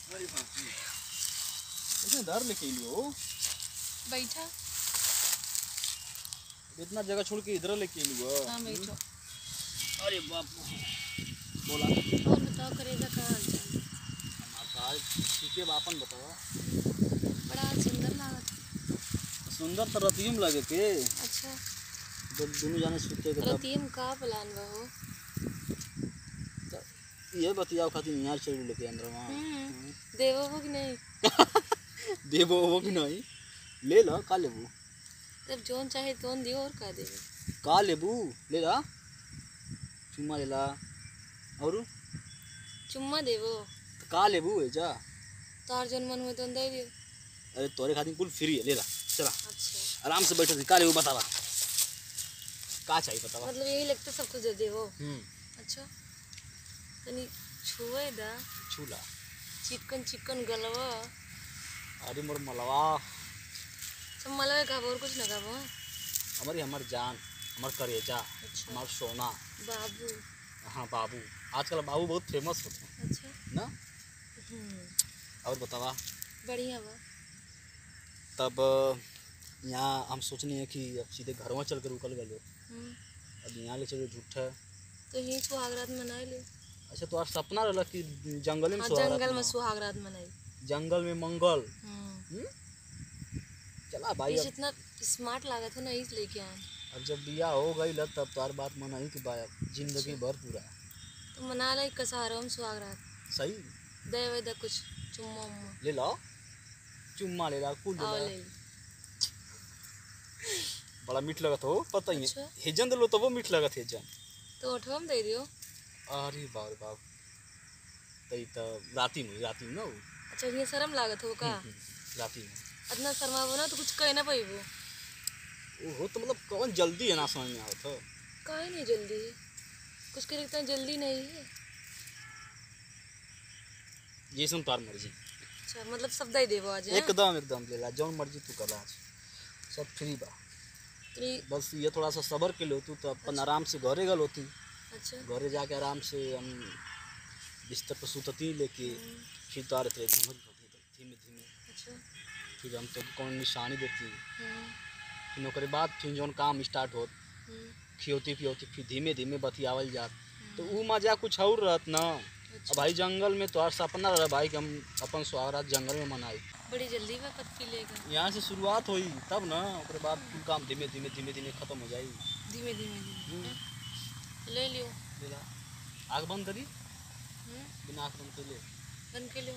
अरे बाप रे, इसने डर लेके लियो बैठा। इतना जगह छोड़ के इधर लेके लियो। हाँ बैठो। अरे बाप, बोला और बताओ करेगा का हाल चाल? हमारा ठीक है, बापन बताओ। बड़ा सुंदर लागत। सुंदर तो रतियम लगे के। अच्छा, जब दोनों जाने सुते के तब रतियम का प्लान बा हो? ये बतियाओ खातिर यहाँ चल लेके अंदर वहाँ। देवो हो कि नहीं? देवो हो कि नहीं, ले लो का लेबू। जब जोन चाहे तोन दियो, और का देवे। का लेबू, ले ला, चुम्मा ले ला। और चुम्मा देवो का लेबू है जा। तार जोन मन हुए तो दे दियो। अरे तोरे खातिर कुल फ्री है, ले ला चला। अच्छा, आराम से बैठो, का लेबू बतावा, का चाहिए बतावा। मतलब यही लगता सब कुछ दे देवो। अच्छा, तनी छुए दा। छूला चिकन चिकन गलवा। अरे मोर मलवा, सब मलवे खाबो और कुछ ना खाबो। हमारी हमार जान, हमार करेजा, अच्छा, हमार सोना। बाबू। हाँ बाबू, आजकल बाबू बहुत फेमस होते हैं अच्छा ना। और बतावा। बढ़िया बा। तब यहाँ हम सोचनी है कि अब सीधे घर में चल कर रुकल गए। अब यहाँ ले चलो झूठा तो यही सुहागरात मनाए ले। अच्छा, तो आज सपना रहा कि जंगल में हाँ, सुहागरात जंगल में मनाओ। सुहागरात मनाई। जंगल में मंगल। चला भाई, ये इतना स्मार्ट लागत हो ना, इस लेके आए। अब जब बिया हो गई ल तब तो बात मनाई कि भाई जिंदगी भर पूरा तो मना ला कसारों में सुहागरात। सही। दे वे दे कुछ चुम्मा उम्मा। ले लो, चुम्मा ले ला, कुल आओ ले ले। ला। बड़ा मीठ लगत हो, पता ही अच्छा। है। हेजन दे लो तो वो मीठ लगत हेजन। तो उठवा में दे दियो। अरे बाप रे बाप, तई तो राती में ना हो। अच्छा, ये शर्म लागत हो का? राती में इतना शर्माबो ना तो कुछ कह ना पाइबो। ओहो, तो मतलब कौन जल्दी है ना समझ में आवत हो। काहे नहीं जल्दी है? कुछ करे इतना जल्दी नहीं है। ये सुन तार मर्जी। अच्छा, मतलब सब दे देबो आज? हैं? एकदम एकदम ले ला, जौन मर्जी तू कर आज, सब फ्री बा। बस ये थोड़ा सा सब्र के लो तू, तो अपन आराम से घरे गल होती। अच्छा, घरे जाके आराम से हम बिस्तर पर सुतती लेके फिर तार थे धीमे धीमे। अच्छा। फिर हम तो कौन निशानी देती, फिर ओकरे बाद फिर जौन काम स्टार्ट होत, खियोती पियोती फिर धीमे धीमे बतियावल जात, तो वो मजा कुछ और रहत ना। अच्छा। अब भाई जंगल में तो सपना रहा भाई कि हम अपन सुहागरात जंगल में मनाई। बड़ी जल्दी में पत्ती लेगा। यहाँ से शुरुआत हुई तब ना, ओकरे बाद कुल काम धीमे धीमे खत्म हो जाई। धीमे धीमे ले लियो। ले ला, आग बंद करी, बिना आँख बंद कर ले बन के लियो।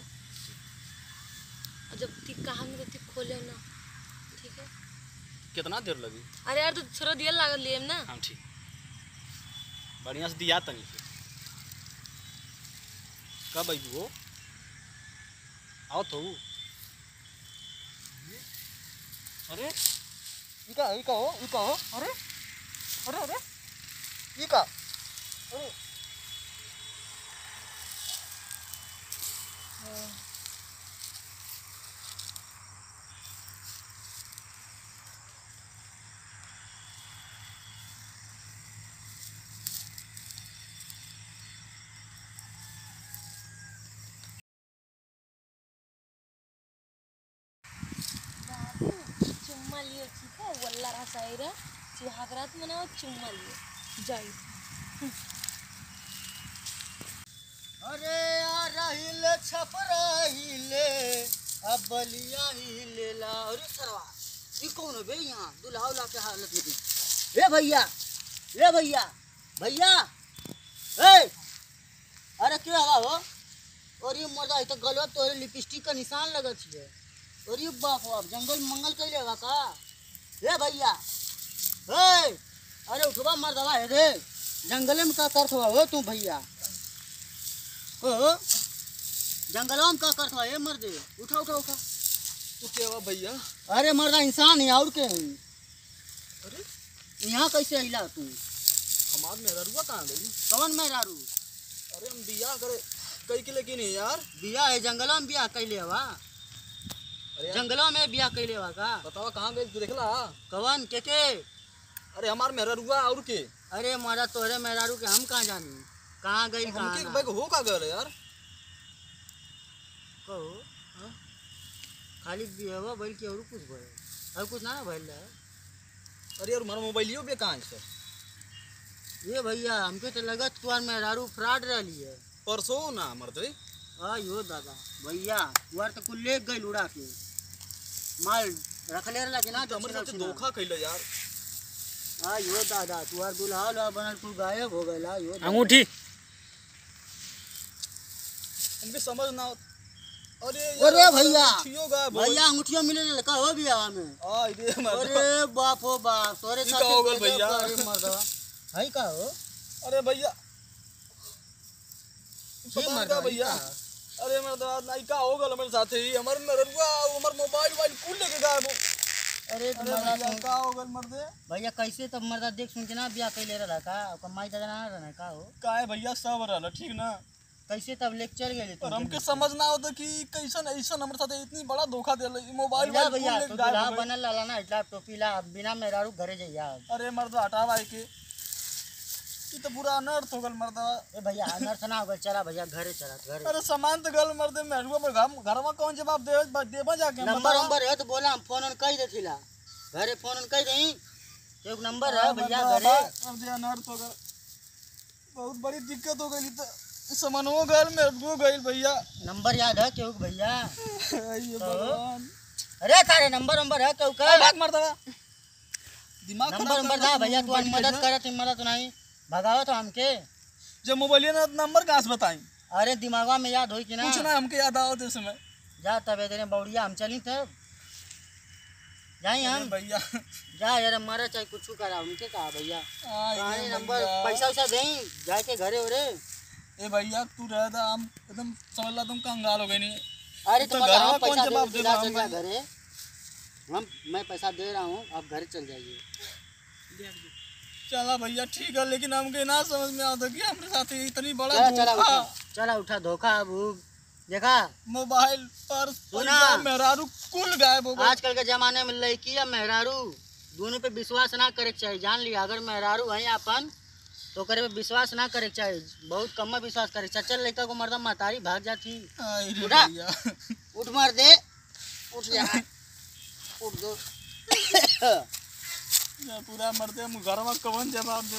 और जब तिक कहा में तो तिक खोले ना, ठीक है? कितना देर लगी? अरे यार, तो थोड़ा दिया लागत लिए ना। हाँ ठीक, बढ़िया से दिया तनी। कब आई वो? आओ तो। अरे इका हो। अरे अरे अरे इका, अरे चुम्मा लियो, ठीक है? वल्ला रहा शायरा सुहागरात मनाओ, चुम्मा लियो जाई। अरे यार हिले छपराहिले अब बलिया हिले ला। अरे सरवा, ये कौन है बे? यहाँ दुल्हा उल्हा के हालत में थी। ए भैया, भैया, ए, अरे क्या हवा हो? और ये मर्दा तो गलवा तोरे लिपस्टिक का निशान लगा छे। और ये बाप हो, जंगल मंगल कर लेगा का? ए भैया, ए, अरे उठवा मर्दवा है रे, जंगल में का करत हो तू भैया? ओ जंगलों में का करत हो? ए मर्दे, उठा। तू क्या हुआ भैया? अरे मर्दा इंसान है और के हैं? अरे यहाँ कैसे अइला तू? हमार मेहरुआ कहाँ गई? कौन मेहरारू? अरे हम बिया करे कई के लेकिन यार बिया है जंगलों में बिया कैले हवा? अरे जंगलों में बिया कैले हवा का? बतावा कहाँ गई तू देखला? कौन के? अरे हमार मेहरुआ और के? अरे मारा तोरे मेहरारू के हम कहाँ जानी? कहाँ गई कहाँ हमके ना? बैग हो का गए यार? कहो हाँ? खाली बिहवा भइल के और कुछ भइल और कुछ ना भइल है। अरे यार हमारा मोबाइलियो पे कहाँ है सर? ये भैया हमके तो लगत तुआर मेहरारू फ्रॉड रही है। परसों ना मरते यो दादा भैया तुआर तो कुल ले गई उड़ा के माल रखले रहला कि ना तो हमारे साथ धोखा कैले यार। यो दादा तुआर दुल्हा ला बनल कुल गायब हो गइला। यो अंगूठी हमके समझ ना। अरे अरे भैया भैया अंगूठिया मिले लड़का हो बिया में। अरे बाप हो बाप तोरे ई का हो गल भैया? अरे मर्दवा भाई का हो? अरे भैया की मर्दवा भैया? अरे मर्दवा नहीं का हो गल हमारे साथ ही हमारे मरवा हमार मोबाइल कुल लेके गायब हो। अरे भैया का हो गल मर्दे? भैया कैसे तब मर्दा देख सुन के ना बिया कैले रहला का कमाई दादा ना रहना का हो? का है भैया सब रहला ठीक ना। कैसे तब लेक्चर गेले और हमके समझ ना होता कि कैसन ऐसन हमारे साथ इतनी बड़ा धोखा देला मोबाइल भैया तो दुल्हा बनल रहला ना इतना टोपी ला बिना मेहरारू घरे जइया। अरे मर्दा हटावा के ई तो पूरा अनर्थ हो गल मर्दा। ए भैया अनर्थ ना हो गल चला भैया घरे चला घरे। अरे सामान तो गल मर्दे मेहरुआ पर घर में कौन जवाब देबा जाके नंबर है तो बोला हम फोन कह देथिला घरे फोन कह देई एक नंबर है भैया घरे। अब जे अनर्थ हो गल बहुत बड़ी दिक्कत हो गई। तो सामानो गल मेहरुआ गइल भैया। नंबर याद है क्यों भैया? ये भगवान। अरे तारे नंबर है क्यों का बात मरता दिमाग नंबर था भैया तू मदद करत मदद नहीं भगाओ तो हमके जब मोबाइल ना नंबर कहाँ से बताई? अरे दिमागवा में याद होई कि ना? कुछ ना हमके याद आओ दे समय जा तबे देने बौड़िया हम चली तब जाई हम भैया। जा यार मारा चाहे कुछ करा उनके कहा भैया नंबर पैसा वैसा दें जाके घरे ओरे। ए भैया तू रह दा हम एकदम समझ ला तुम कंगाल हो गए नहीं। अरे तो घर में कौन जवाब देगा घरे मैं पैसा दे रहा हूँ आप घर चल जाइए। चला भैया ठीक है लेकिन हमके ना समझ में आता कि हमारे साथ इतनी बड़ा धोखा। चला उठा धोखा अब देखा मोबाइल पर मेहरारू कुल गायब हो गए। आजकल के जमाने में लड़की या मेहरारू दोनों पे विश्वास ना करे चाहिए जान लिया। अगर मेहरारू है अपन तो करे पे विश्वास ना करे चाहिए बहुत कम में विश्वास करे। चल लड़का को मर्दा महतारी भाग जाती उठा उठ मार दे उठ जा उठ दो पूरा मरते हम घर में कौन जवाब दे